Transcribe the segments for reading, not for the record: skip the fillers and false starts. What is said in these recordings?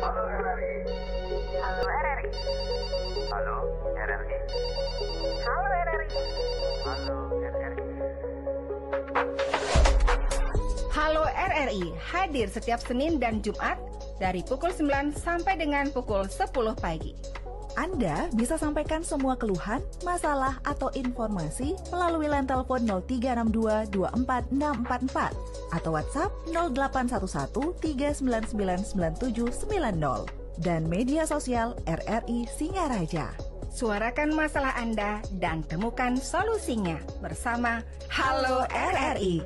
Halo RRI. Halo RRI. Halo RRI. Halo RRI. Halo RRI. Halo RRI hadir setiap Senin dan Jumat dari pukul 9 sampai dengan pukul 10 pagi. Anda bisa sampaikan semua keluhan, masalah, atau informasi melalui line telepon 0362 24644 atau WhatsApp 0811 3999790 dan media sosial RRI Singaraja. Suarakan masalah Anda dan temukan solusinya bersama Halo RRI.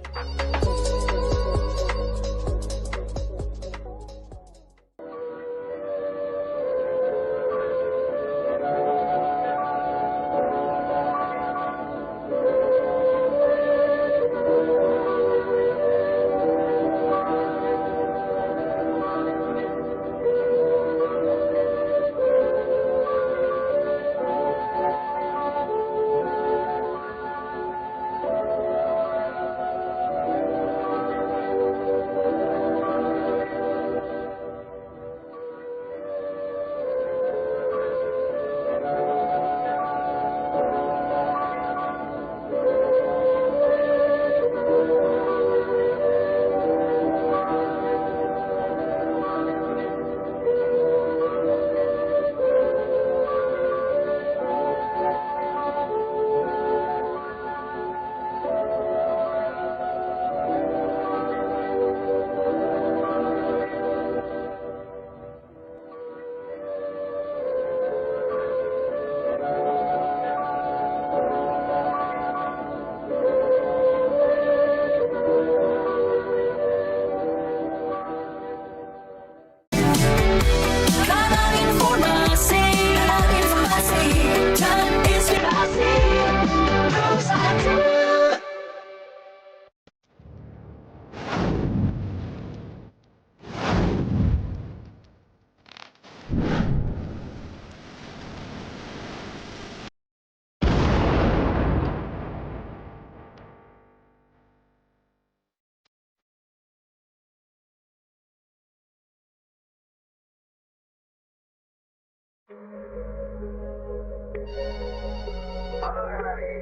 Halo RRI.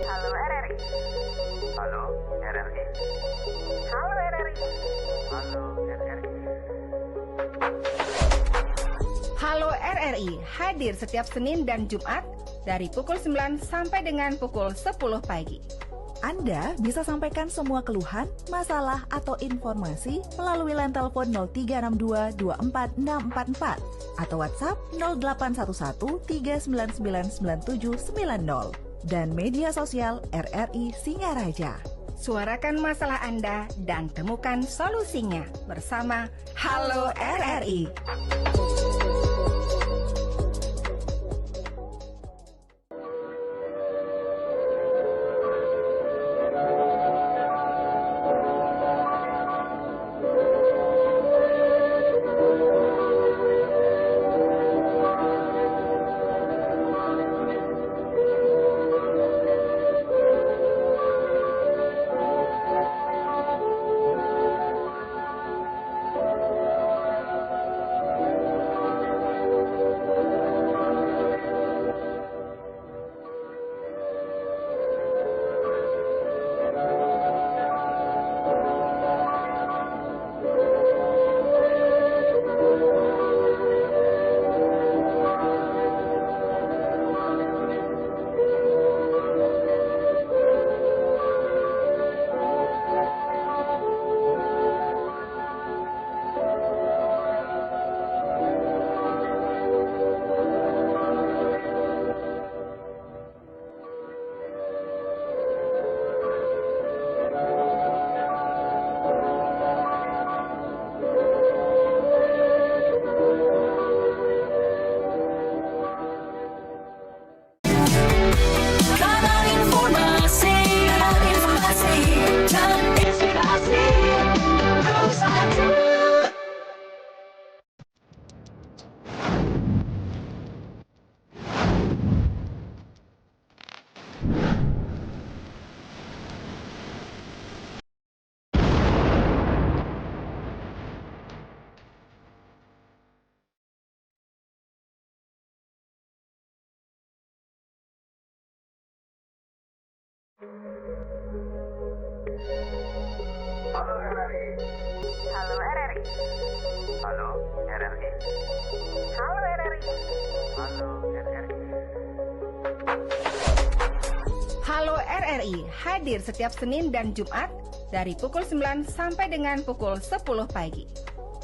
Halo RRI. Halo RRI. Halo RRI. Halo RRI. Halo RRI hadir setiap Senin dan Jumat dari pukul 9 sampai dengan pukul 10 pagi. Anda bisa sampaikan semua keluhan, masalah, atau informasi melalui line telepon 0362 24644 atau WhatsApp 0811 3999790 dan media sosial RRI Singaraja. Suarakan masalah Anda dan temukan solusinya bersama Halo RRI. Halo RRI. Halo RRI. Halo RRI. Halo RRI. Halo RRI. Halo RRI hadir setiap Senin dan Jumat dari pukul 9 sampai dengan pukul 10 pagi.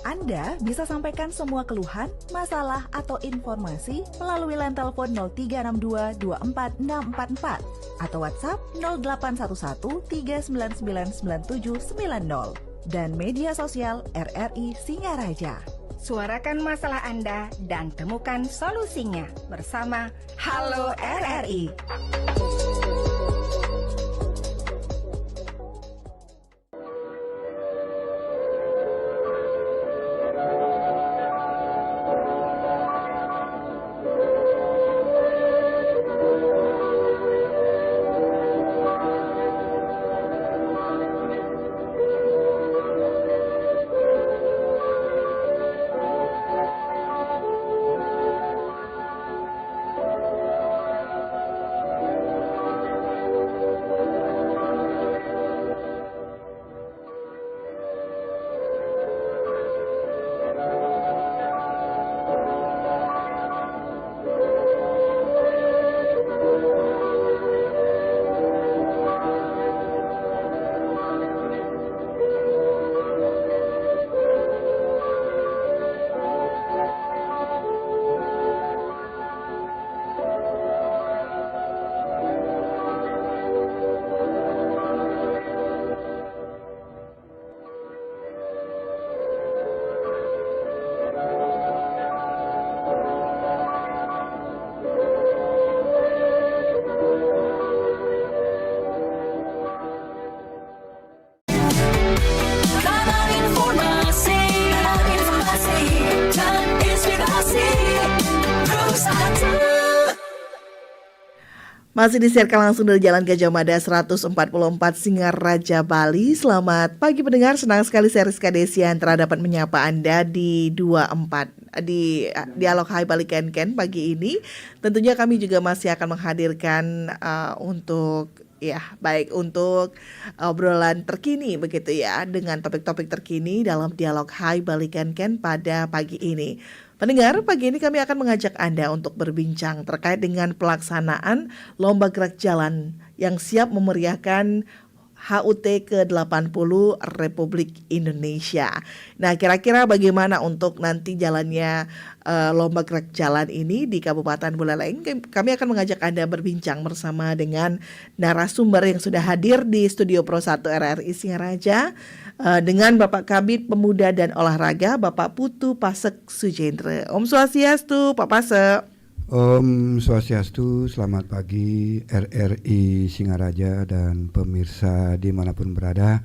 Anda bisa sampaikan semua keluhan, masalah, atau informasi melalui line telepon 0362 24644 atau WhatsApp 0811 3999790 dan media sosial RRI Singaraja. Suarakan masalah Anda dan temukan solusinya bersama Halo RRI. Masih disiarkan langsung dari Jalan Gajah Mada 144 Singaraja, Bali. Selamat pagi pendengar, senang sekali saya Rizka Desian telah dapat menyapa Anda di 24 di Dialog Hai Bali Ken pagi ini. Tentunya kami juga masih akan menghadirkan untuk obrolan terkini begitu ya, dengan topik-topik terkini dalam Dialog Hai Bali Ken pada pagi ini. Pendengar, pagi ini kami akan mengajak Anda untuk berbincang terkait dengan pelaksanaan Lomba Gerak Jalan yang siap memeriahkan HUT ke-80 Republik Indonesia. Nah, kira-kira bagaimana untuk nanti jalannya Lomba Gerak Jalan ini di Kabupaten Buleleng? Kami akan mengajak Anda berbincang bersama dengan narasumber yang sudah hadir di Studio Pro 1 RRI Singaraja, dengan Bapak Kabid Pemuda dan Olahraga, Bapak Putu Pasek Sujendra. Om Swastiastu, Pak Pasek. Om Swastiastu, selamat pagi RRI Singaraja dan pemirsa dimanapun berada.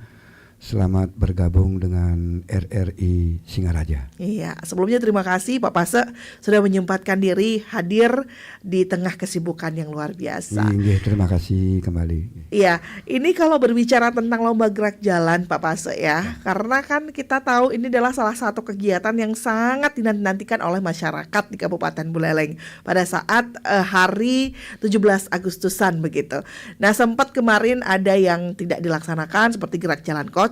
Selamat bergabung dengan RRI Singaraja. Iya, sebelumnya terima kasih Pak Pasek sudah menyempatkan diri hadir di tengah kesibukan yang luar biasa. Iya, terima kasih kembali. Iya, ini kalau berbicara tentang Lomba Gerak Jalan Pak Pasek ya, karena kan kita tahu ini adalah salah satu kegiatan yang sangat dinantikan oleh masyarakat di Kabupaten Buleleng pada saat hari 17 Agustusan begitu. Nah, sempat kemarin ada yang tidak dilaksanakan seperti Gerak Jalan Kocak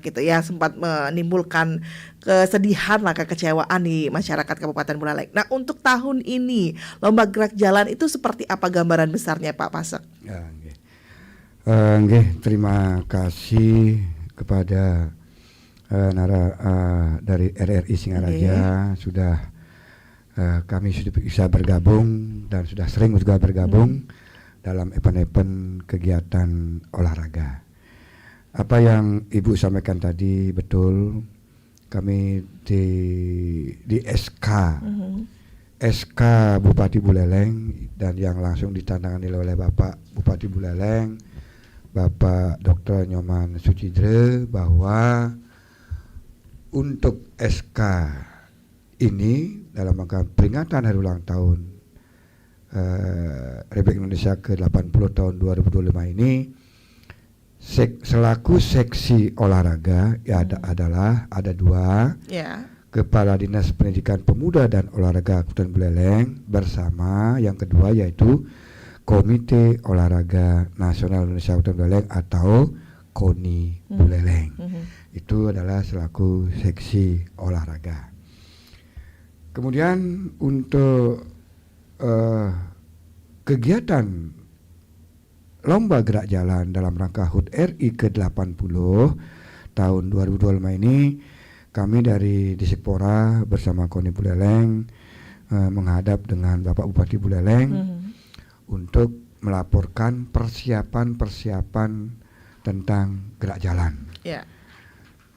gitu ya, sempat menimbulkan kesedihan lah, kekecewaan di masyarakat Kabupaten Buleleng. Nah, untuk tahun ini Lomba Gerak Jalan itu seperti apa gambaran besarnya Pak Pasek? Ya, terima kasih kepada dari RRI Singaraja sudah kami sudah bisa bergabung dan sudah sering juga bergabung dalam event-event kegiatan olahraga. Apa yang Ibu sampaikan tadi betul. Kami di SK Bupati Buleleng dan yang langsung ditantangani oleh Bapak Bupati Buleleng, Bapak Dr. Nyoman Sucidre, bahwa untuk SK ini dalam rangka peringatan hari ulang tahun Republik Indonesia ke-80 tahun 2025 ini, selaku seksi olahraga ada dua, Kepala Dinas Pendidikan Pemuda dan Olahraga Kabupaten Buleleng bersama yang kedua yaitu Komite Olahraga Nasional Indonesia Kabupaten Buleleng atau KONI Buleleng. Itu adalah selaku seksi olahraga. Kemudian untuk kegiatan lomba gerak jalan dalam rangka HUT RI ke-80 tahun 2025 ini, kami dari Disikpora bersama KONI Buleleng menghadap dengan Bapak Bupati Buleleng untuk melaporkan persiapan tentang gerak jalan. Ya.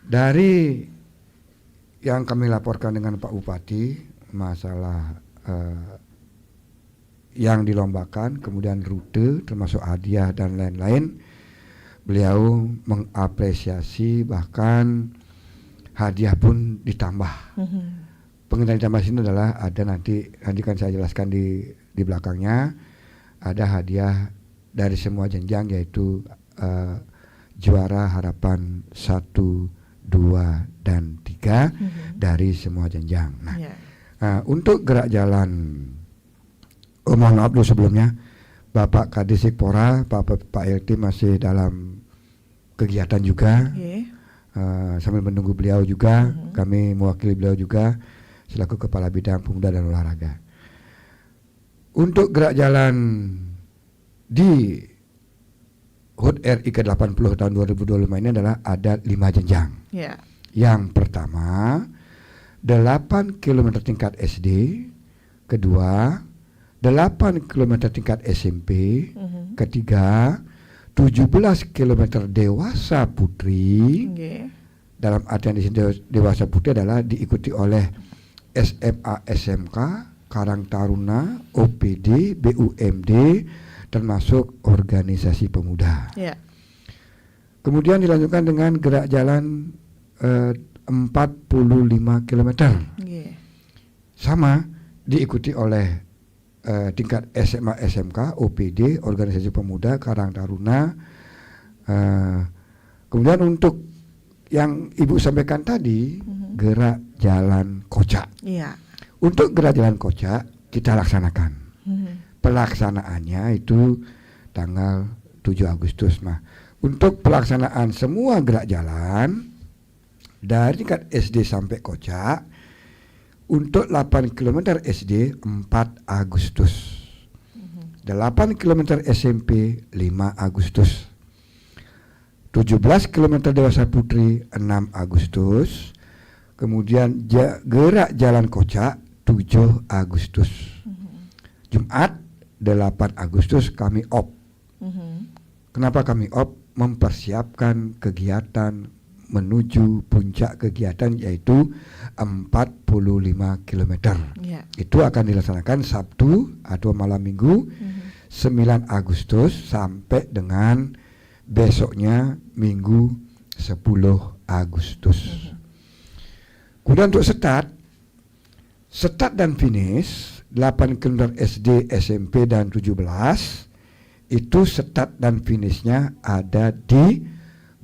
Dari yang kami laporkan dengan Pak Bupati, masalah yang dilombakan, kemudian rute termasuk hadiah dan lain-lain, beliau mengapresiasi, bahkan hadiah pun ditambah. Pengenaan ditambah sini adalah ada nanti kan saya jelaskan di belakangnya, ada hadiah dari semua jenjang, yaitu juara harapan 1, 2, dan 3 dari semua jenjang. Nah, untuk gerak jalan, mohon maaf dulu sebelumnya, Bapak Kadisikpora, Pak LT masih dalam kegiatan juga. Sambil menunggu beliau juga, kami mewakili beliau juga selaku Kepala Bidang Pemuda dan Olahraga. Untuk gerak jalan di HUT RI ke-80 tahun 2025 ini adalah ada 5 jenjang. Yang pertama 8 km tingkat SD, kedua 8 km tingkat SMP, ketiga 17 km dewasa putri. Dalam artian di sini dewasa putri adalah diikuti oleh SMA SMK, Karang Taruna, OPD, BUMD, termasuk organisasi pemuda. Kemudian dilanjutkan dengan gerak jalan 45 km. Sama diikuti oleh tingkat SMA SMK, OPD, organisasi pemuda, Karang Taruna. Kemudian untuk yang Ibu sampaikan tadi, gerak jalan kocak. Untuk gerak jalan kocak kita laksanakan. Pelaksanaannya itu tanggal 7 Agustus. Nah, untuk pelaksanaan semua gerak jalan dari tingkat SD sampai kocak, untuk 8 km SD 4 Agustus, 8 km SMP 5 Agustus, 17 km dewasa putri 6 Agustus, kemudian gerak jalan kocak 7 Agustus. Jumat 8 Agustus kami op. Kenapa kami op? Mempersiapkan kegiatan menuju puncak kegiatan, yaitu 45 km. Itu akan dilaksanakan Sabtu atau malam Minggu 9 Agustus sampai dengan besoknya Minggu 10 Agustus. Kemudian untuk start dan finish 8 km SD, SMP dan 17 itu start dan finishnya ada di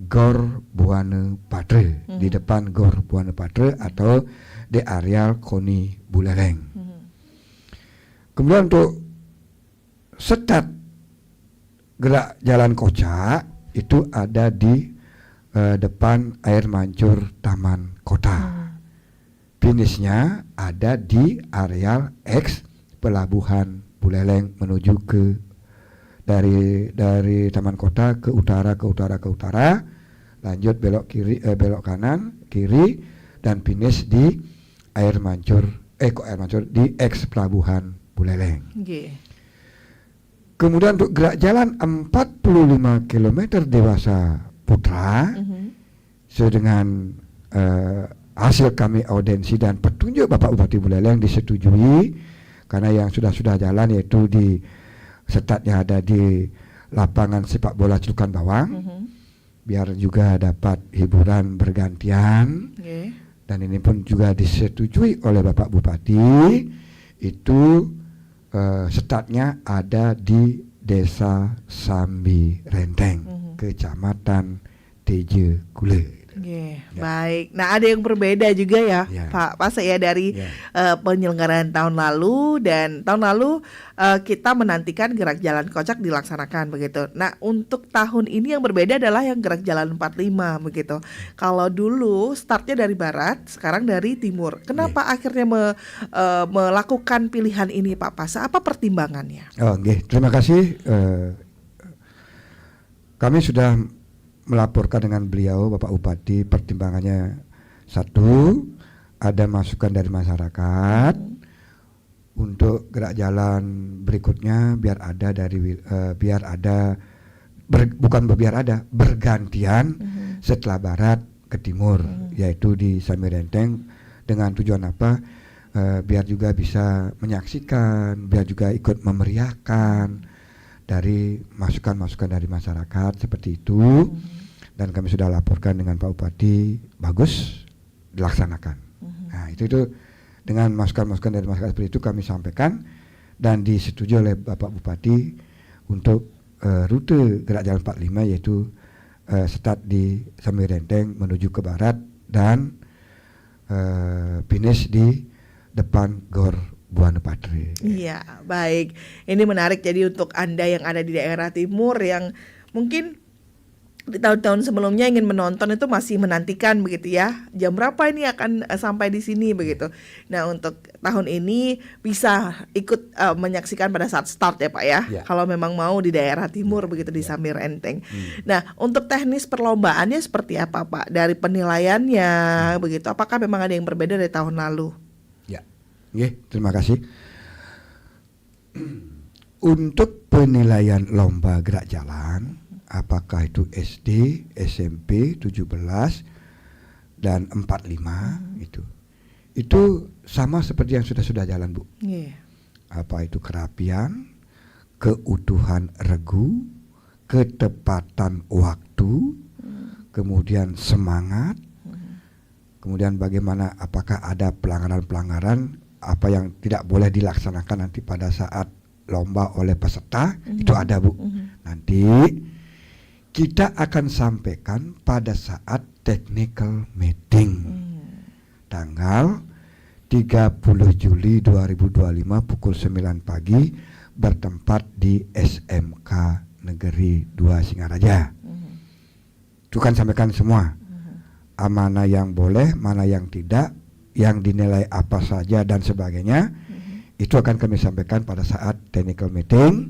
Gor Buana Patre, di depan Gor Buana Patre atau di areal KONI Buleleng. Kemudian untuk start gerak jalan kocak itu ada di depan air mancur Taman Kota. Finishnya ada di areal X Pelabuhan Buleleng menuju ke dari Taman Kota ke utara, lanjut belok kiri, belok kanan, kiri, dan finish di air mancur di X Pelabuhan Buleleng. Kemudian untuk gerak jalan 45 km dewasa putra, sesuai dengan hasil kami audiensi dan petunjuk Bapak Bupati Buleleng disetujui, karena yang sudah jalan yaitu di startnya ada di lapangan sepak bola Celukan Bawang, biar juga dapat hiburan bergantian. Dan ini pun juga disetujui oleh Bapak Bupati, itu startnya ada di Desa Sambi Renteng, Kecamatan Teje Kule. Baik. Nah, ada yang berbeda juga ya, Ya. Pak Pase ya dari Ya. penyelenggaraan tahun lalu, dan tahun lalu kita menantikan gerak jalan kocak dilaksanakan begitu. Nah, untuk tahun ini yang berbeda adalah yang gerak jalan 45 begitu. Kalau dulu startnya dari barat, sekarang dari timur. Kenapa akhirnya melakukan pilihan ini, Pak Pase? Apa pertimbangannya? Oh, nggih. Terima kasih. Kami sudah melaporkan dengan beliau Bapak Bupati, pertimbangannya satu, ada masukan dari masyarakat untuk gerak jalan berikutnya biar ada bergantian setelah barat ke timur, yaitu di Samir Renteng, dengan tujuan apa? Biar juga bisa menyaksikan, biar juga ikut memeriahkan dari masukan-masukan dari masyarakat seperti itu. Dan kami sudah laporkan dengan Pak Bupati, bagus dilaksanakan. Nah, itu dengan masukan-masukan dari masyarakat seperti itu kami sampaikan dan disetujui oleh Bapak Bupati untuk rute gerak jalan 45, yaitu start di Samir Renteng menuju ke barat dan finish di depan Gor Buana Patre. Iya, baik. Ini menarik, jadi untuk Anda yang ada di daerah timur yang mungkin di tahun-tahun sebelumnya ingin menonton itu masih menantikan begitu ya. Jam berapa ini akan sampai di sini begitu. Nah, untuk tahun ini bisa ikut menyaksikan pada saat start ya Pak ya. Ya. Kalau memang mau di daerah timur begitu di Samir Renteng. Nah, untuk teknis perlombaannya seperti apa Pak? Dari penilaiannya begitu. Apakah memang ada yang berbeda dari tahun lalu? Ya, terima kasih. Untuk penilaian lomba gerak jalan, apakah itu SD, SMP 17 dan 45 itu sama seperti yang sudah jalan, Bu. Apa itu kerapian, keutuhan regu, ketepatan waktu, kemudian semangat, kemudian bagaimana, apakah ada pelanggaran-pelanggaran apa yang tidak boleh dilaksanakan nanti pada saat lomba oleh peserta, itu ada, Bu. Nanti kita akan sampaikan pada saat technical meeting tanggal 30 Juli 2025 pukul 9 pagi bertempat di SMK Negeri 2 Singaraja. Itu kan sampaikan semua, mana yang boleh, mana yang tidak, yang dinilai apa saja dan sebagainya. Itu akan kami sampaikan pada saat technical meeting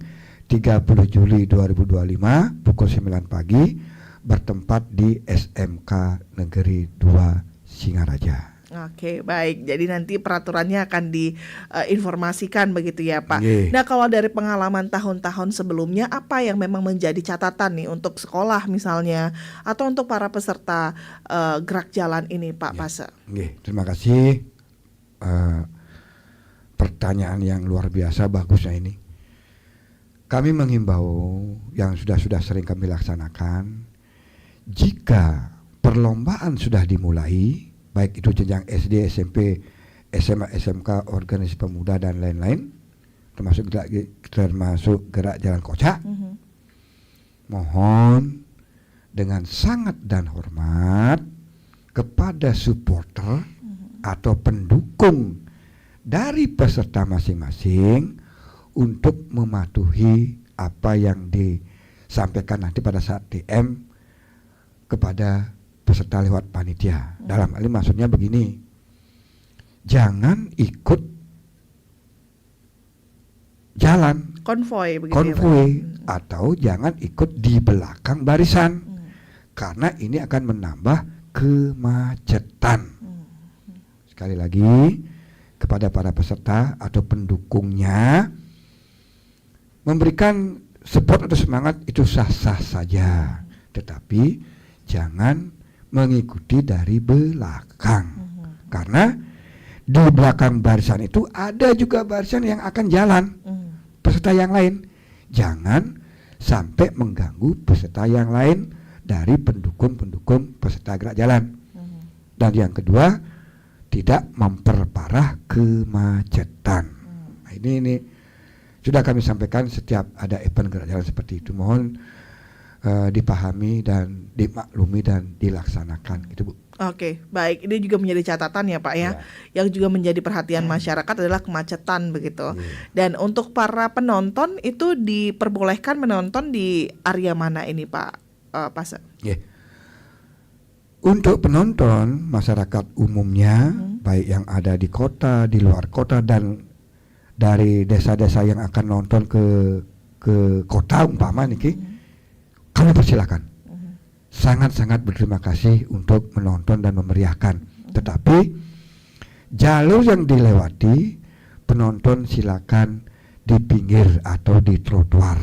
30 Juli 2025 pukul 9 pagi bertempat di SMK Negeri 2 Singaraja. Oke, baik. Jadi nanti peraturannya akan diinformasikan begitu ya Pak. Nggih. Nah, kalau dari pengalaman tahun-tahun sebelumnya, apa yang memang menjadi catatan nih untuk sekolah misalnya, atau untuk para peserta gerak jalan ini Pak Pase? Nggih, terima kasih. Pertanyaan yang luar biasa, bagusnya ini. Kami menghimbau yang sudah sering kami laksanakan, jika perlombaan sudah dimulai, baik itu jenjang SD, SMP, SMA, SMK, organisasi pemuda dan lain-lain, termasuk gerak jalan kocak, mohon dengan sangat dan hormat kepada supporter atau pendukung dari peserta masing-masing untuk mematuhi apa yang disampaikan nanti pada saat TM kepada peserta lewat panitia. Dalam hal ini maksudnya begini, jangan ikut jalan Konvoy begitu konvoy ya Pak? atau jangan ikut di belakang barisan, karena ini akan menambah kemacetan. Sekali lagi kepada para peserta atau pendukungnya, memberikan support atau semangat itu sah-sah saja, tetapi jangan mengikuti dari belakang, karena di belakang barisan itu ada juga barisan yang akan jalan peserta yang lain. Jangan sampai mengganggu peserta yang lain dari pendukung-pendukung peserta gerak jalan. Dan yang kedua, tidak memperparah kemacetan. Nah, ini sudah kami sampaikan setiap ada event gerak jalan seperti itu. Mohon dipahami dan dimaklumi dan dilaksanakan, gitu Bu. Oke, baik. Ini juga menjadi catatan ya Pak ya. Yang juga menjadi perhatian masyarakat adalah kemacetan begitu. Dan untuk para penonton itu diperbolehkan menonton di area mana ini Pak Pase? Untuk penonton masyarakat umumnya, baik yang ada di kota, di luar kota, dan dari desa-desa yang akan nonton ke kota umpama niki, kami persilakan. Sangat-sangat berterima kasih untuk menonton dan memeriahkan. Tetapi jalur yang dilewati, penonton silakan di pinggir atau di trotoar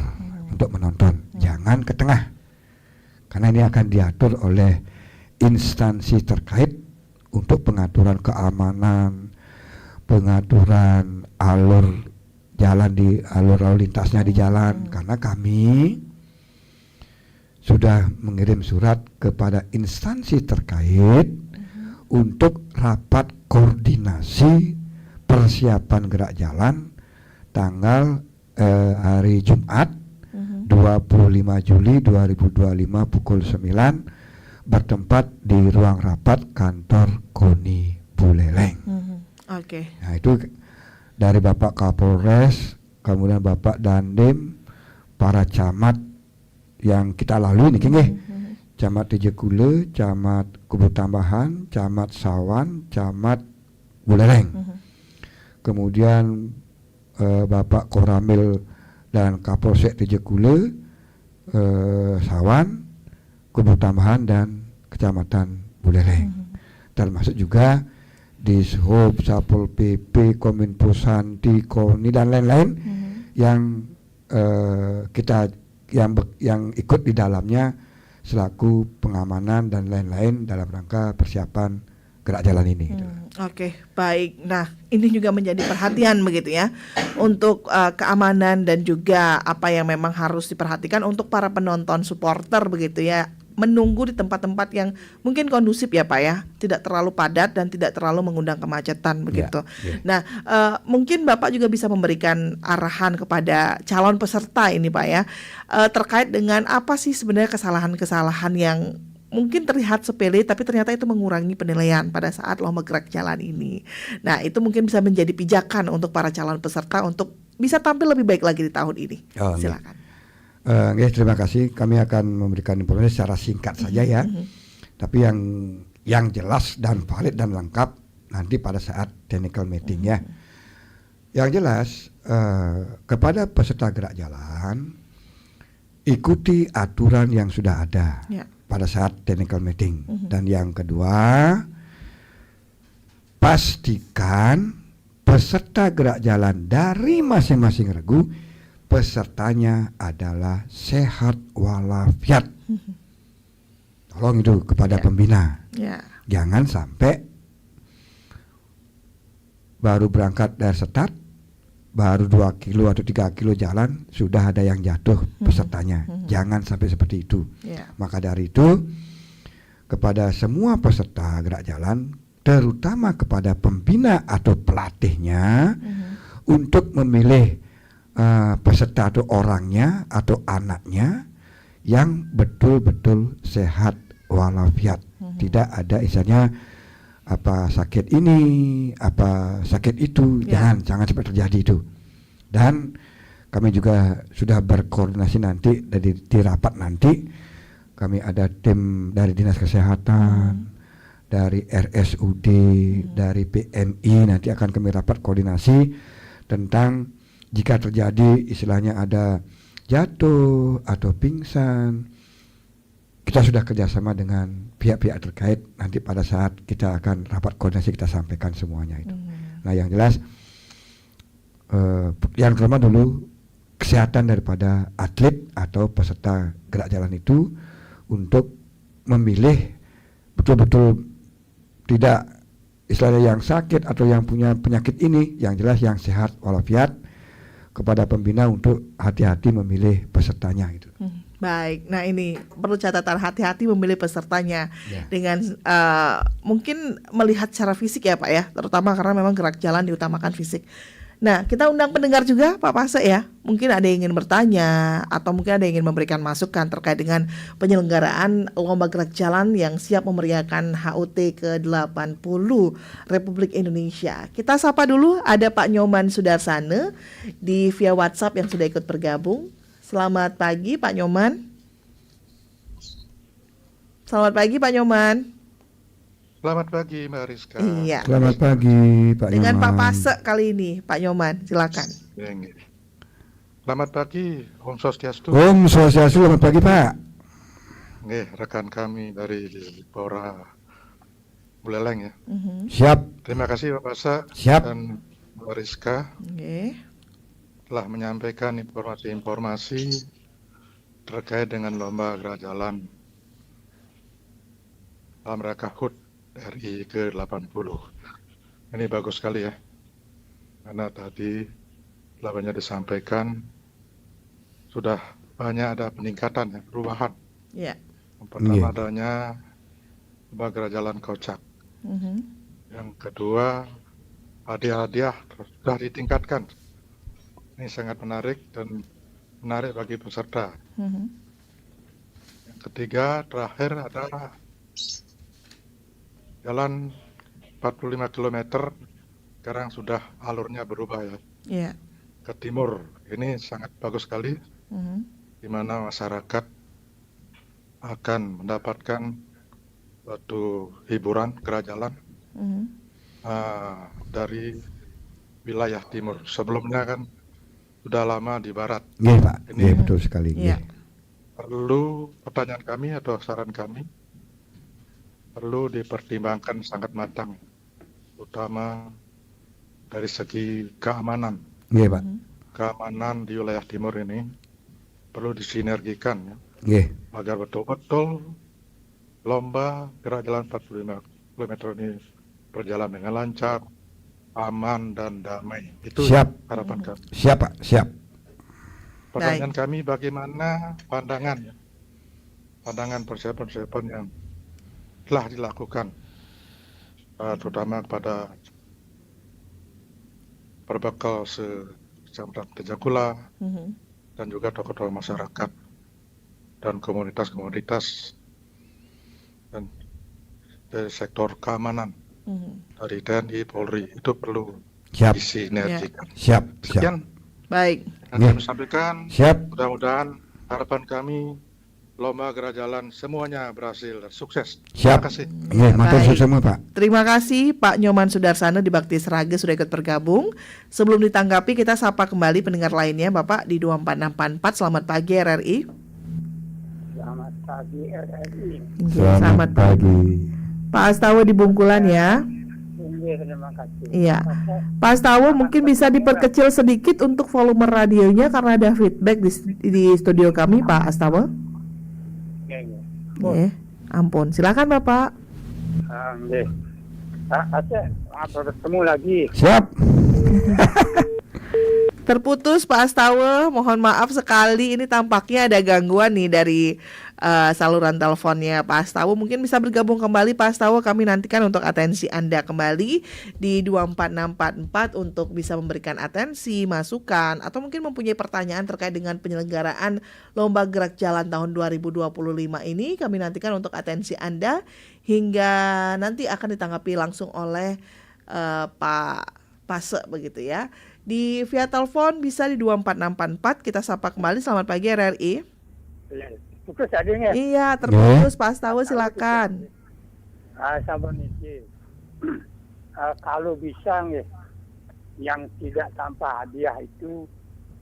untuk menonton. Jangan ke tengah, karena ini akan diatur oleh instansi terkait untuk pengaturan keamanan, pengaturan alur jalan di alur lalu lintasnya di jalan. Karena kami sudah mengirim surat kepada instansi terkait untuk rapat koordinasi persiapan gerak jalan tanggal hari Jumat 25 Juli 2025 pukul 9 bertempat di ruang rapat kantor KONI Buleleng. Oke. Nah, itu dari Bapak Kapolres, kemudian Bapak Dandim, para camat yang kita lalui nih, Camat Tejekule, Camat Kubu Tambahan, Camat Sawan, Camat Buleleng. Kemudian Bapak Koramil dan Kapolsek Tejekule, Sawan, Kubu Tambahan dan Kecamatan Buleleng. Termasuk juga Dishub, Satpol PP, Kominfo Santi, KONI dan lain-lain yang kita yang ikut di dalamnya selaku pengamanan dan lain-lain dalam rangka persiapan gerak jalan ini. Oke, baik. Nah, ini juga menjadi perhatian begitu ya untuk keamanan dan juga apa yang memang harus diperhatikan untuk para penonton supporter begitu ya, menunggu di tempat-tempat yang mungkin kondusif ya Pak ya, tidak terlalu padat dan tidak terlalu mengundang kemacetan begitu. Nah, mungkin Bapak juga bisa memberikan arahan kepada calon peserta ini Pak ya, terkait dengan apa sih sebenarnya kesalahan-kesalahan yang mungkin terlihat sepele tapi ternyata itu mengurangi penilaian pada saat lomba gerak jalan ini. Nah, itu mungkin bisa menjadi pijakan untuk para calon peserta untuk bisa tampil lebih baik lagi di tahun ini. Silakan. Terima kasih. Kami akan memberikan informasi secara singkat saja ya. Tapi yang jelas dan valid dan lengkap nanti pada saat technical meeting ya. Yang jelas kepada peserta gerak jalan, ikuti aturan yang sudah ada pada saat technical meeting. Dan yang kedua, pastikan peserta gerak jalan dari masing-masing regu pesertanya adalah sehat walafiat. Tolong itu kepada pembina. Jangan sampai baru berangkat dari start, baru 2 kilo atau 3 kilo jalan sudah ada yang jatuh pesertanya. Jangan sampai seperti itu. Maka dari itu kepada semua peserta gerak jalan, terutama kepada pembina atau pelatihnya, untuk memilih peserta atau orangnya atau anaknya yang betul-betul sehat walafiat. Tidak ada istilahnya apa sakit ini, apa sakit itu. Jangan sampai terjadi itu. Dan kami juga sudah berkoordinasi nanti di rapat nanti. Kami ada tim dari Dinas Kesehatan, dari RSUD, dari PMI, nanti akan kami rapat koordinasi tentang jika terjadi istilahnya ada jatuh atau pingsan, kita sudah kerjasama dengan pihak-pihak terkait. Nanti pada saat kita akan rapat koordinasi kita sampaikan semuanya itu. Nah, yang jelas yang pertama dulu kesehatan daripada atlet atau peserta gerak jalan itu, untuk memilih betul-betul tidak istilahnya yang sakit atau yang punya penyakit ini, yang jelas yang sehat walafiat. Kepada pembina untuk hati-hati memilih pesertanya itu. Baik, nah ini perlu catatan, hati-hati memilih pesertanya dengan mungkin melihat secara fisik ya Pak ya, terutama karena memang gerak jalan diutamakan fisik. Nah, kita undang pendengar juga Pak Pase ya. Mungkin ada yang ingin bertanya atau mungkin ada yang ingin memberikan masukan terkait dengan penyelenggaraan lomba gerak jalan yang siap memeriahkan HUT ke-80 Republik Indonesia. Kita sapa dulu, ada Pak Nyoman Sudarsana di via WhatsApp yang sudah ikut bergabung. Selamat pagi Pak Nyoman. Selamat pagi Pak Nyoman. Selamat pagi Mbak Rizka. Iya. Selamat pagi Pak Dengan Pak Nyoman. Pase kali ini, Pak Nyoman, silakan. Selamat pagi, Om Swastiastu. Om Swastiastu, selamat pagi Pak. Rekan kami dari Pora Buleleng ya. Siap. Terima kasih Pak Pasa Siap. dan Mbak Rizka telah menyampaikan informasi-informasi terkait dengan lomba gerak jalan dalam rangka HUT RI ke-80. Ini bagus sekali ya, karena tadi telah banyak disampaikan, sudah banyak ada peningkatan ya, perubahan. Ya. Yang pertama Iya. adanya lomba gerak jalan kocak. Yang kedua, hadiah-hadiah sudah ditingkatkan. Ini sangat menarik dan menarik bagi peserta. Yang ketiga, terakhir adalah jalan 45 km sekarang sudah alurnya berubah ya, Iya. ke timur. Ini sangat bagus sekali, di mana masyarakat akan mendapatkan suatu hiburan gerak jalan dari wilayah timur. Sebelumnya kan sudah lama di barat. Iya Pak, Ini iya betul sekali. Iya. perlu, pertanyaan kami atau saran kami, perlu dipertimbangkan sangat matang, terutama dari segi keamanan. Iya Pak. Keamanan di wilayah timur ini perlu disinergikan ya, Iya. agar betul-betul lomba gerak jalan 45 km ini berjalan dengan lancar, aman dan damai. Itu Siap. harapan kami. Siap Pak, siap. Pertanyaan kami, bagaimana pandangan persiapan yang telah dilakukan, terutama kepada perbekal Kecamatan Tejakula dan juga tokoh-tokoh masyarakat dan komunitas-komunitas dan dari sektor keamanan dari TNI, Polri, itu perlu Siap. disinergikan. Siap. Siap. Sekian Baik. yang Ya. kami sampaikan. Siap. Mudah-mudahan harapan kami lomba gerak jalan semuanya berhasil dan sukses. Siap. Terima kasih. Iya, matur Baik. suwun semua Pak. Terima kasih Pak Nyoman Sudarsana di Bakti Sraga sudah ikut bergabung. Sebelum ditanggapi, kita sapa kembali pendengar lainnya Bapak di 24644. Selamat pagi RRI. Selamat pagi RRI. Selamat pagi. Pak Astawa di Bungkulan ya. Terima kasih. Iya. Pak Astawa mungkin bisa diperkecil sedikit untuk volume radionya karena ada feedback di studio kami Pak Astawa. Ampun. Silakan Bapak. Bertemu lagi. Siap. Terputus Pak Astawa, mohon maaf sekali, ini tampaknya ada gangguan nih dari saluran teleponnya Pak Astawa. Mungkin bisa bergabung kembali Pak Astawa, kami nantikan untuk atensi Anda kembali di 24644 untuk bisa memberikan atensi, masukan, atau mungkin mempunyai pertanyaan terkait dengan penyelenggaraan Lomba Gerak Jalan tahun 2025 ini. Kami nantikan untuk atensi Anda hingga nanti akan ditanggapi langsung oleh Pak Pase begitu ya. Di via telepon bisa di 24644. Kita sapa kembali. Selamat pagi RRI. Putus adanya. Iya, terputus Pak Astawa, silakan. Sabar nih. Kalau bisa yang tidak tanpa hadiah itu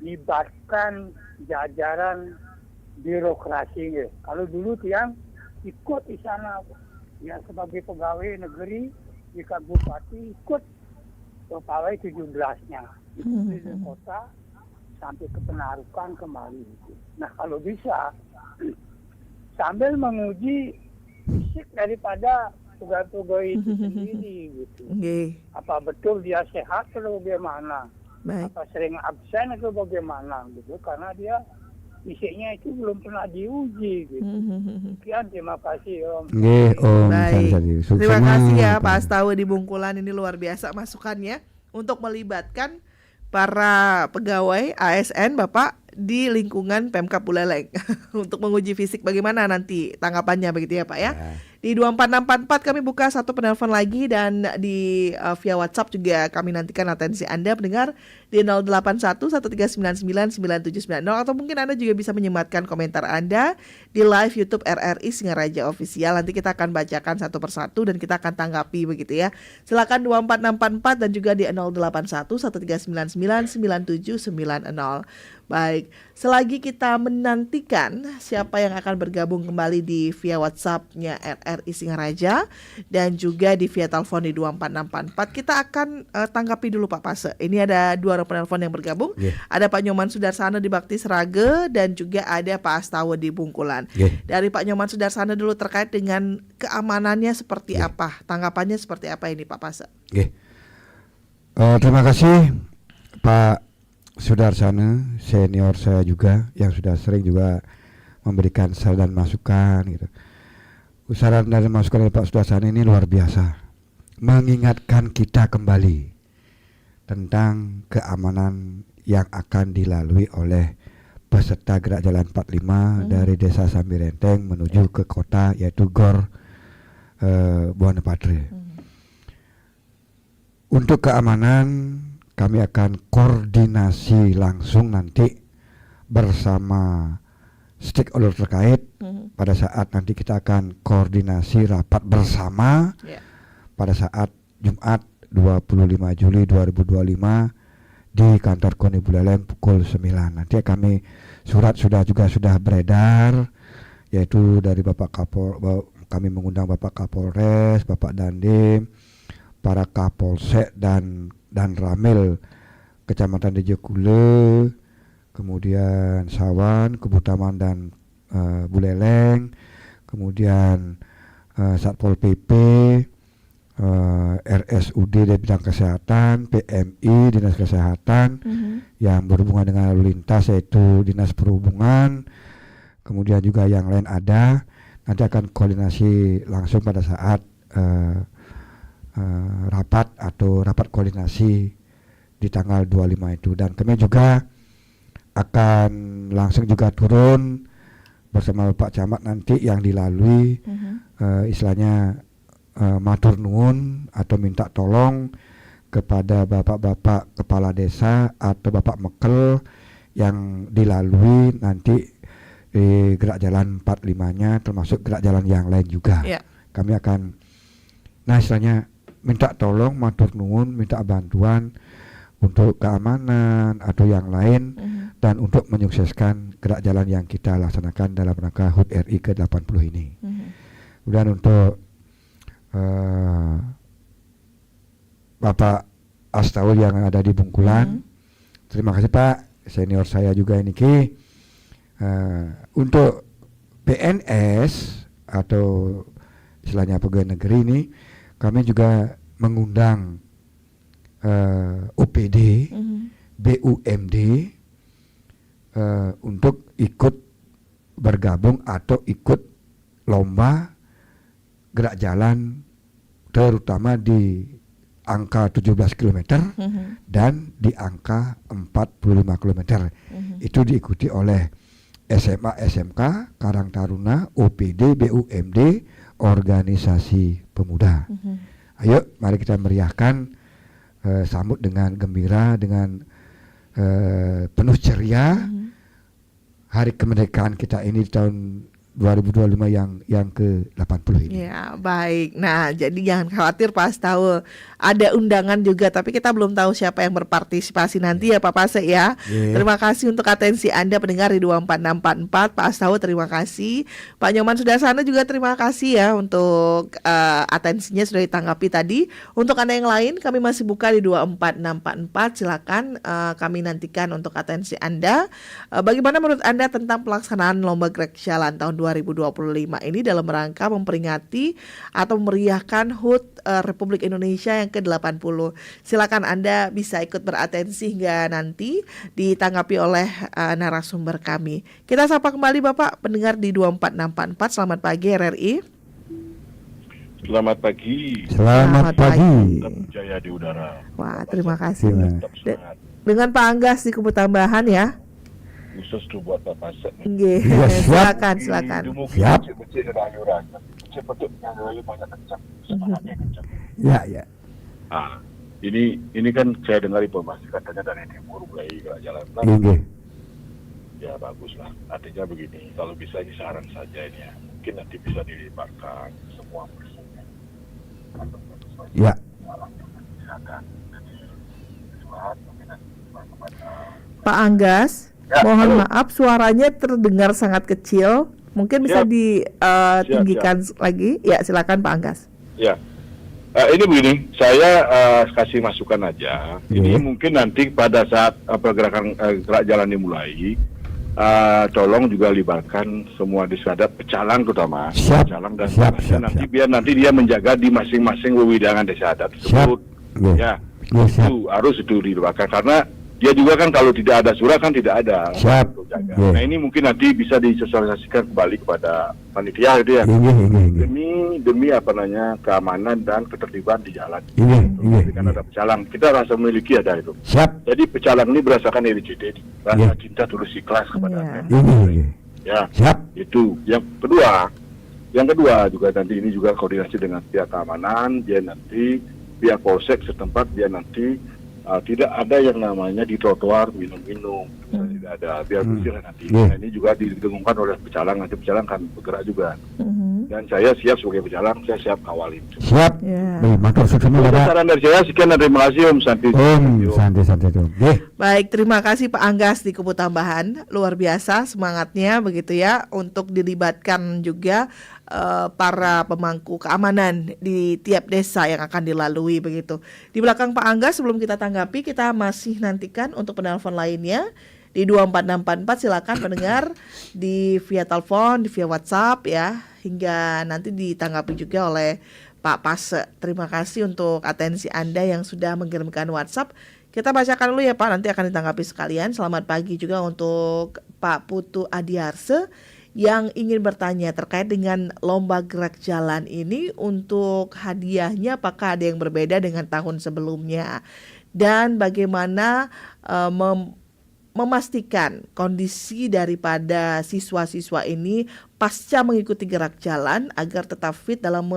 libatkan jajaran birokrasi. Kalau dulu yang ikut di sana ya sebagai pegawai negeri di Bupati ikut pegawai 17-nya. Itu di kota sampai ke Penarukan kembali. Nah kalau bisa sambil menguji fisik daripada pegawai itu sendiri gitu. Apa betul dia sehat atau bagaimana? Baik. Apa sering absen atau bagaimana gitu? Karena dia fisiknya itu belum pernah diuji gitu. Sekian, terima kasih Om. Nggih, Om. Baik. Sukses Terima semua, kasih ya Pak. Pak Astawa di Bungkulan, ini luar biasa masukannya untuk melibatkan para pegawai ASN Bapak di lingkungan Pemkab Buleleng untuk menguji fisik. Bagaimana nanti tanggapannya begitu ya Pak ya? Di 24644 kami buka satu penelpon lagi, dan di via WhatsApp juga kami nantikan atensi Anda pendengar di 081139999790, atau mungkin Anda juga bisa menyematkan komentar Anda di live YouTube RRI Singaraja Official. Nanti kita akan bacakan satu persatu dan kita akan tanggapi begitu ya. Silakan 24644 dan juga di 081139999790. Baik, selagi kita menantikan siapa yang akan bergabung kembali di via WhatsApp-nya RRI Singaraja dan juga di via telepon di 24644, kita akan tanggapi dulu Pak Pase. Ini ada dua penelpon yang bergabung. Ada Pak Nyoman Sudarsana di Bakti Srage dan juga ada Pak Astawa di Bungkulan. Dari Pak Nyoman Sudarsana dulu terkait dengan keamanannya seperti apa, tanggapannya seperti apa ini Pak Pase. Terima kasih Pak Sudarsana, senior saya juga yang sudah sering juga memberikan saran dan masukan gitu. Saran dan masukan dari Pak Sudarsana ini luar biasa, mengingatkan kita kembali tentang keamanan yang akan dilalui oleh peserta gerak jalan 45 dari Desa Sambirenteng menuju ke kota, yaitu Gor Buana Padre. Untuk keamanan kami akan koordinasi langsung nanti bersama stakeholder terkait. Pada saat nanti kita akan koordinasi rapat bersama pada saat Jumat 25 Juli 2025 di kantor KONI Buleleng pukul 9. Nanti kami surat sudah beredar, yaitu dari kami mengundang Bapak Kapolres, Bapak Dandim, para Kapolsek dan Ramil Kecamatan Dejekule, kemudian Sawan, Kebutaman dan Buleleng, kemudian Satpol PP, RSUD dari bidang kesehatan, PMI Dinas Kesehatan, yang berhubungan dengan lalu lintas yaitu Dinas Perhubungan, kemudian juga yang lain ada. Nanti akan koordinasi langsung pada saat rapat koordinasi di tanggal 25 itu, dan kami juga akan langsung juga turun bersama Bapak Camat nanti yang dilalui istilahnya matur nuwun atau minta tolong kepada bapak-bapak kepala desa atau Bapak Mekel yang dilalui nanti gerak jalan 45-nya, termasuk gerak jalan yang lain juga. Kami akan istilahnya minta tolong, matur nuwun, minta bantuan untuk keamanan atau yang lain dan untuk menyukseskan gerak jalan yang kita laksanakan dalam rangka HUT RI ke-80 ini. Kemudian untuk Bapak Astawa yang ada di Bungkulan, terima kasih Pak, senior saya juga ini untuk PNS atau istilahnya pegawai negeri ini, kami juga mengundang UPD, BUMD untuk ikut bergabung atau ikut lomba gerak jalan, terutama di angka 17 km dan di angka 45 km. Itu diikuti oleh SMA, SMK, Karang Taruna, OPD, BUMD, organisasi pemuda. Ayo mari kita meriahkan, sambut dengan gembira, dengan penuh ceria hari kemerdekaan kita ini di tahun 2025 yang ke-80 ini. Ya, baik. Nah, jadi jangan khawatir Pak Astawa, ada undangan juga, tapi kita belum tahu siapa yang berpartisipasi nanti ya Pak Pase ya. Terima kasih untuk atensi Anda pendengar di 24644. Pak Astawa terima kasih. Pak Nyoman Sudarsana juga terima kasih ya untuk atensinya sudah ditanggapi tadi. Untuk Anda yang lain kami masih buka di 24644. Silakan kami nantikan untuk atensi Anda. Bagaimana menurut Anda tentang pelaksanaan lomba gerak jalan tahun 2025 ini dalam rangka memperingati atau memeriahkan HUT Republik Indonesia yang ke-80. Silakan Anda bisa ikut beratensi hingga nanti ditanggapi oleh narasumber kami. Kita sapa kembali Bapak pendengar di 24644. Selamat pagi RRI. Selamat pagi. Selamat pagi. Tetap jaya di udara. Wah, terima kasih. dengan Pak Anggas di Kubu Tambahan ya. Khusus tu buat Bapak Pasek ni. Nggih, Iya, siap. silakan. Siap. Kecil-kecil ada ayuran. Kecil betul ayuran banyak kencang. Semangatnya kencang. Ya. Ini kan saya dengar informasi katanya dari timur mulai gerak jalan. Nggih. Ya baguslah. Artinya begini, kalau bisa ini saran saja ini ya. Mungkin nanti bisa dilibatkan semua personel. Ya. Pak Anggas, Ya, mohon halo. maaf suaranya terdengar sangat kecil. Mungkin bisa Siap. ditinggikan lagi. Ya, silakan Pak Anggas. Ya. Ini begini, saya kasih masukan aja. Ini mungkin nanti pada saat pergerakan gerak jalan dimulai, tolong juga libatkan semua disadap pecalang terutama Siap. pecalang dan Siap, penasihat siap, nanti siap. biar nanti dia menjaga di masing-masing wewidangan desa adat tersebut. Nggih. Ya, Nggih, siap. itu harus itu dilibatkan karena dia juga kan kalau tidak ada surat kan tidak ada Siap. untuk jaga. Nggih. Nah ini mungkin nanti bisa disosialisasikan kembali kepada panitia gitu ya. Nggih. Demi keamanan dan ketertiban di jalan. Nggih. Kan ada pecalang, kita rasa memiliki ada itu. Siap. Jadi pecalang ini berdasarkan RCD, rasa cinta tulus ikhlas kepada Iya. Nggih. ya. Siap. Itu yang kedua juga nanti ini juga koordinasi dengan pihak keamanan, dia nanti pihak polsek setempat dia nanti tidak ada yang namanya di trotoar minum-minum, tidak ada, biar bersih lah nanti. Iya. Nah, ini juga didengungkan oleh pecalang, nanti pecalang kan bergerak juga. Dan saya siap sebagai pecalang, saya siap kawalin. Siap. Ya. Baik, matur suwun Itu Bapak. saran dari saya, sekian dan terima kasih Om Santi. Santai tuh. Nggih. Baik, terima kasih Pak Anggas di Kubu Tambahan. Luar biasa semangatnya begitu ya untuk dilibatkan juga para pemangku keamanan di tiap desa yang akan dilalui begitu. Di belakang Pak Anggas sebelum kita tanggapi, kita masih nantikan untuk penelpon lainnya di 24644. Silakan pendengar di via telepon, di via WhatsApp ya, hingga nanti ditanggapi juga oleh Pak Pase. Terima kasih untuk atensi Anda yang sudah mengirimkan WhatsApp. Kita bacakan dulu ya Pak, nanti akan ditanggapi sekalian. Selamat pagi juga untuk Pak Putu Adiarse yang ingin bertanya terkait dengan lomba gerak jalan ini. Untuk hadiahnya apakah ada yang berbeda dengan tahun sebelumnya, dan bagaimana memastikan kondisi daripada siswa-siswa ini pasca mengikuti gerak jalan agar tetap fit dalam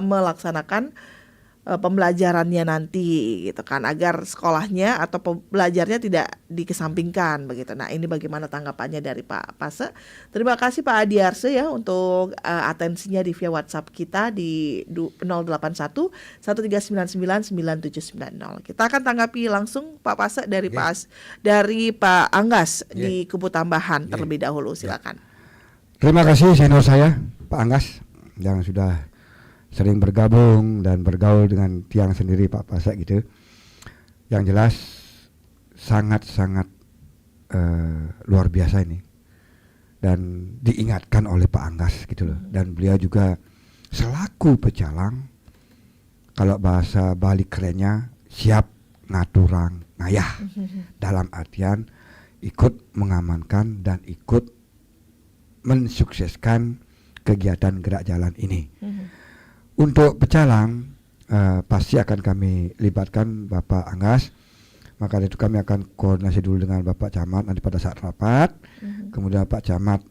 melaksanakan pembelajarannya nanti gitu kan, agar sekolahnya atau belajarnya tidak dikesampingkan begitu. Nah, ini bagaimana tanggapannya dari Pak Pase? Terima kasih Pak Adiarse ya untuk atensinya di via WhatsApp kita di 081 1399 9790. Kita akan tanggapi langsung Pak Pase dari Pak Anggas di Kubu Tambahan terlebih dahulu. Silakan. Terima kasih senior saya Pak Anggas yang sudah sering bergabung dan bergaul dengan tiang sendiri Pak Pasek gitu. Yang jelas sangat-sangat luar biasa ini, dan diingatkan oleh Pak Anggas gitu loh. Dan beliau juga selaku pecalang, kalau bahasa Bali kerennya, siap ngaturang ngayah, dalam artian ikut mengamankan dan ikut mensukseskan kegiatan gerak jalan ini. Untuk pecalang pasti akan kami libatkan Bapak Anggas. Maka itu kami akan koordinasi dulu dengan Bapak Camat nanti pada saat rapat. Kemudian Bapak Camat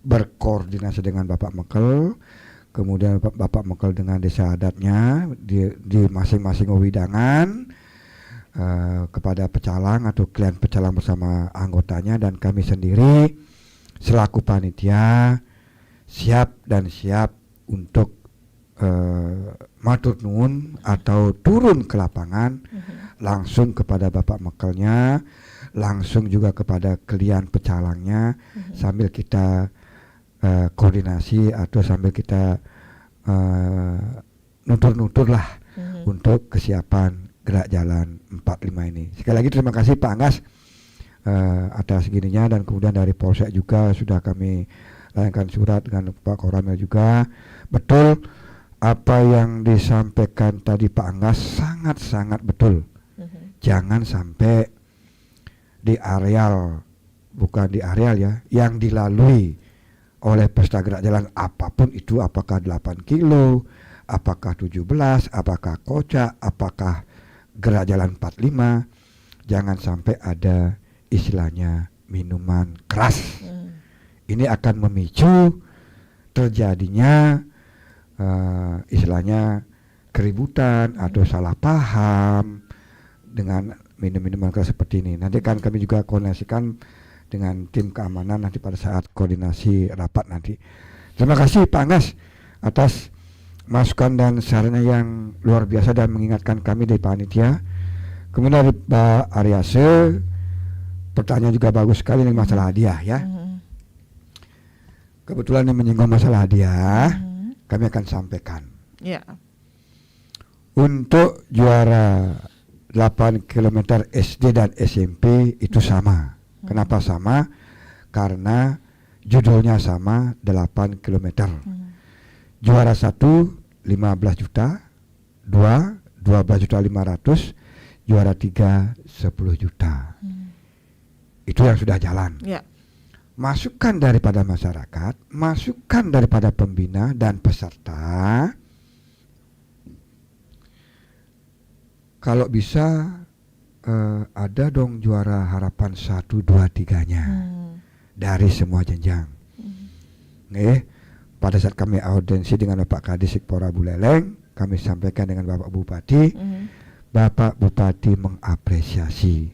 berkoordinasi dengan Bapak Mekel. Kemudian Bapak Mekel dengan desa adatnya di masing-masing wewidangan, kepada pecalang atau klien pecalang bersama anggotanya, dan kami sendiri selaku panitia siap untuk matur nuwun atau turun ke lapangan, langsung kepada Bapak Mekelnya, langsung juga kepada klien pecalangnya, sambil kita koordinasi atau sambil kita nutur-nutur lah untuk kesiapan gerak jalan 45 ini. Sekali lagi terima kasih Pak Anggas atas gininya, dan kemudian dari Polsek juga sudah kami layangkan surat dengan Pak Koramil juga. Betul apa yang disampaikan tadi Pak Anggas, sangat-sangat betul. Jangan sampai di areal, bukan di areal ya, yang dilalui oleh pesta gerak jalan apapun itu, apakah 8 kilo, apakah 17, apakah kocak, apakah gerak jalan 45 jangan sampai ada istilahnya minuman keras. Ini akan memicu terjadinya istilahnya keributan atau salah paham dengan minuman keras seperti ini. Nanti kan kami juga koordinasikan dengan tim keamanan nanti pada saat koordinasi rapat nanti. Terima kasih Pak Anggas atas masukan dan sarannya yang luar biasa dan mengingatkan kami dari panitia. Kemudian dari Pak Aryase, pertanyaan juga bagus sekali nih masalah hadiah ya. Kebetulan yang menyinggung masalah hadiah, kami akan sampaikan. Ya. Untuk juara 8 km SD dan SMP itu sama. Kenapa sama? Karena judulnya sama 8 km. Juara 1 15 juta, 2 12.500.000, juara 3 10 juta. Itu yang sudah jalan. Ya. Masukan daripada masyarakat, masukan daripada pembina dan peserta, kalau bisa ada dong juara harapan 1, 2, 3-nya dari semua jenjang. Pada saat kami audiensi dengan Bapak Kadis Sikpora Buleleng, kami sampaikan dengan Bapak Bupati, Bapak Bupati mengapresiasi,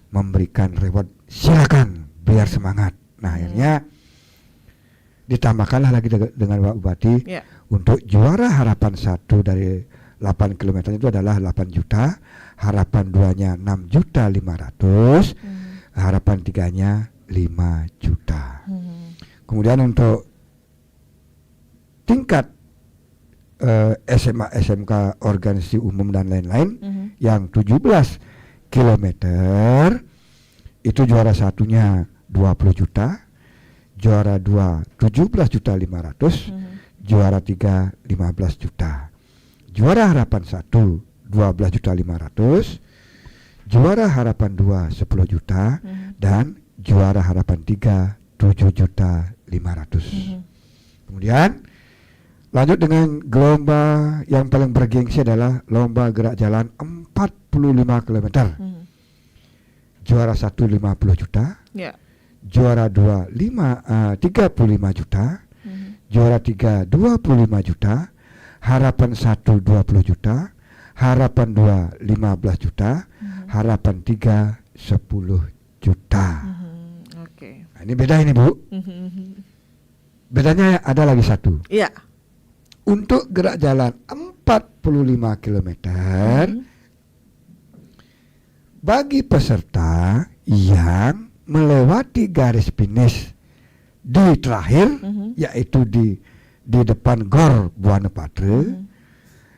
memberikan reward, silakan biar semangat. Nah akhirnya ditambahkanlah lagi dengan Bapak Bupati untuk juara harapan 1 dari 8 km itu adalah 8 juta, harapan 2-nya 6.500.000, harapan 3-nya 5 juta. Kemudian untuk tingkat SMA, SMK, organisasi umum dan lain-lain yang 17 km itu juara satunya 20 juta, juara 2 17.500.000, juara 3 15 juta. Juara harapan 1 12.500.000, juara harapan 2 10 juta, dan juara harapan 3 7.500.000. Kemudian lanjut dengan lomba yang paling bergengsi adalah lomba gerak jalan 45 km. Juara 1 50 juta, juara 2 35 juta, juara 3 25 juta, harapan 1 20 juta, harapan 2 15 juta, harapan 3 10 juta. Nah, ini beda ini Bu. Bedanya ada lagi satu. Iya. Untuk gerak jalan 45 km, bagi peserta yang melewati garis finish di terakhir, yaitu di depan Gor Buana Patre,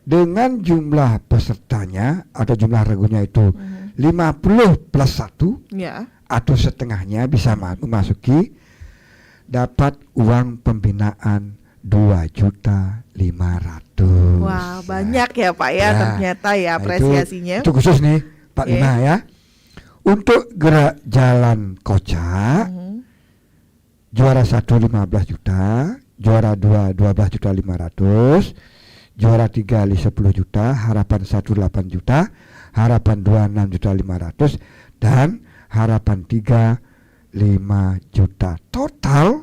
dengan jumlah pesertanya atau jumlah regunya itu 50 plus 1 atau setengahnya bisa memasuki, dapat uang pembinaan 2.500.000. Wah, banyak ya Pak ya, ternyata ya apresiasinya. Itu khusus nih Pak Lima ya. Untuk gerak jalan kocak, juara 1 15 juta, juara 2 12.500.000, juara 3 10 juta, harapan 1 8 juta, harapan 2 6.500.000, dan harapan 3 5 juta. Total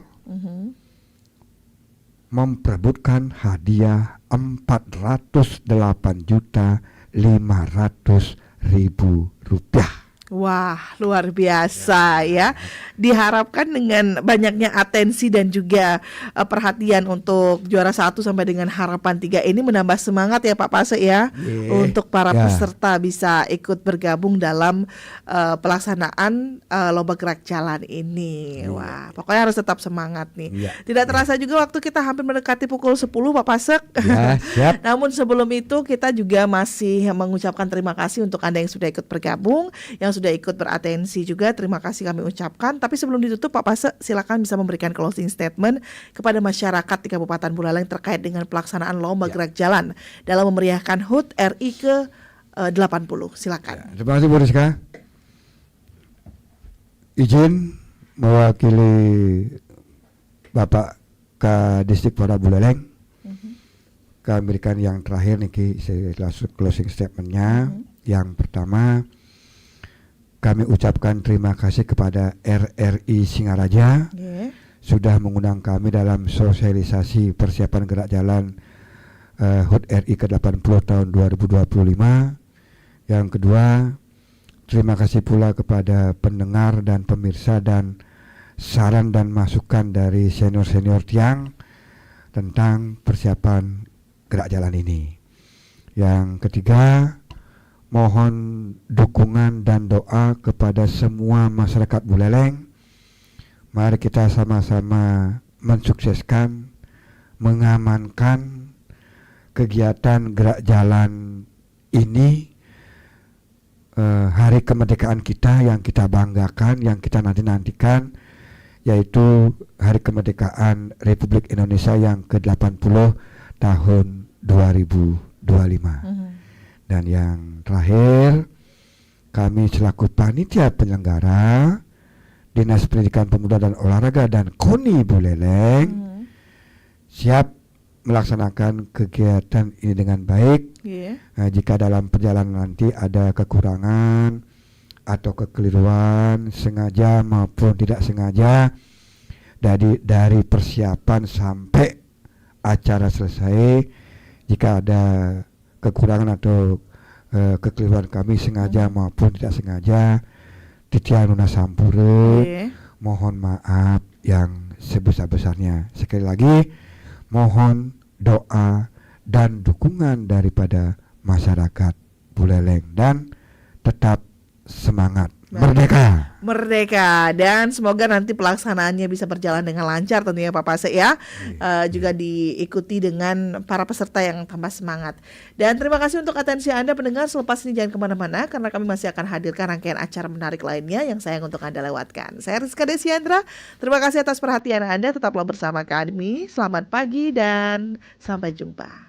memperebutkan hadiah 408.500.000 rupiah. Wah, luar biasa ya. Diharapkan dengan banyaknya atensi dan juga perhatian untuk juara 1 sampai dengan harapan 3 ini menambah semangat ya Pak Pase ya, untuk para peserta bisa ikut bergabung dalam pelaksanaan lomba gerak jalan ini. Wah, pokoknya harus tetap semangat nih. Tidak terasa juga waktu kita hampir mendekati pukul 10 Pak Pase. Namun sebelum itu kita juga masih mengucapkan terima kasih untuk Anda yang sudah ikut bergabung, yang sudah ikut beratensi juga, terima kasih kami ucapkan. Tapi sebelum ditutup Pak Pase, silakan bisa memberikan closing statement kepada masyarakat di Kabupaten Buleleng terkait dengan pelaksanaan lomba gerak jalan dalam memeriahkan HUT RI ke 80. Silakan. Terima kasih Bu Rizka. Izin mewakili Bapak Kadisdik Sikpora Buleleng, kami berikan yang terakhir nih langsung closing statementnya Yang pertama, kami ucapkan terima kasih kepada RRI Singaraja sudah mengundang kami dalam sosialisasi persiapan gerak jalan HUT RI ke-80 tahun 2025. Yang kedua, terima kasih pula kepada pendengar dan pemirsa dan saran dan masukan dari senior-senior Tiang tentang persiapan gerak jalan ini. Yang ketiga, mohon dukungan dan doa kepada semua masyarakat Buleleng. Mari kita sama-sama mensukseskan, mengamankan kegiatan gerak jalan ini, hari kemerdekaan kita yang kita banggakan, yang kita nantikan, yaitu hari kemerdekaan Republik Indonesia yang ke-80 tahun 2025. Dan yang terakhir, kami selaku panitia penyelenggara Dinas Pendidikan Pemuda dan Olahraga dan KONI Buleleng siap melaksanakan kegiatan ini dengan baik. Jika dalam perjalanan nanti ada kekurangan atau kekeliruan sengaja maupun tidak sengaja, dari persiapan sampai acara selesai, jika ada kekurangan atau kekeliruan kami sengaja maupun tidak sengaja, titianuna sampure, mohon maaf yang sebesar-besarnya. Sekali lagi, mohon doa dan dukungan daripada masyarakat Buleleng dan tetap semangat. Merdeka. Merdeka, dan semoga nanti pelaksanaannya bisa berjalan dengan lancar tentunya Pak Pase ya. Juga diikuti dengan para peserta yang tambah semangat. Dan terima kasih untuk atensi Anda pendengar. Selepas ini jangan kemana-mana karena kami masih akan hadirkan rangkaian acara menarik lainnya yang sayang untuk Anda lewatkan. Saya Rizka Desiandra, terima kasih atas perhatian Anda. Tetaplah bersama kami. Selamat pagi dan sampai jumpa.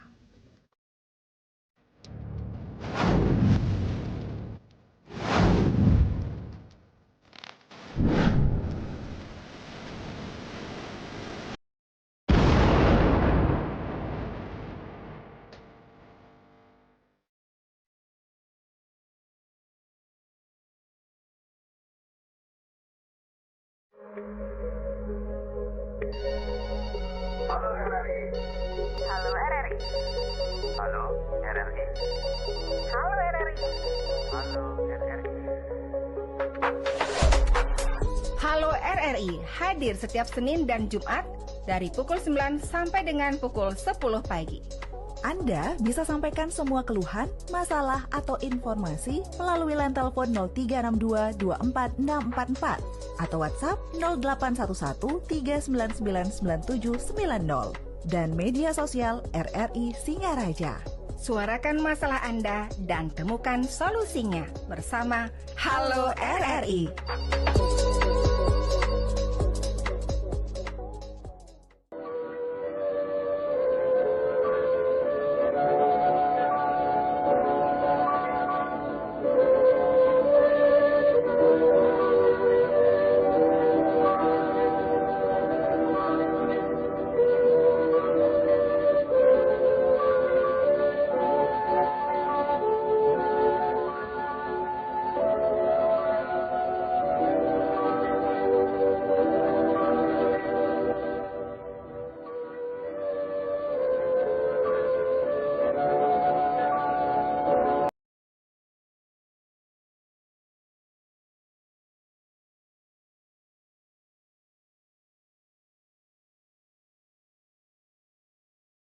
Halo RRI. Halo RRI. Halo RRI. Halo RRI. Halo RRI. Halo RRI hadir setiap Senin dan Jumat dari pukul 9 sampai dengan pukul 10 pagi. Anda bisa sampaikan semua keluhan, masalah, atau informasi melalui line telepon 0362 24644 atau WhatsApp 0811 399 9790 dan media sosial RRI Singaraja. Suarakan masalah Anda dan temukan solusinya bersama Halo RRI.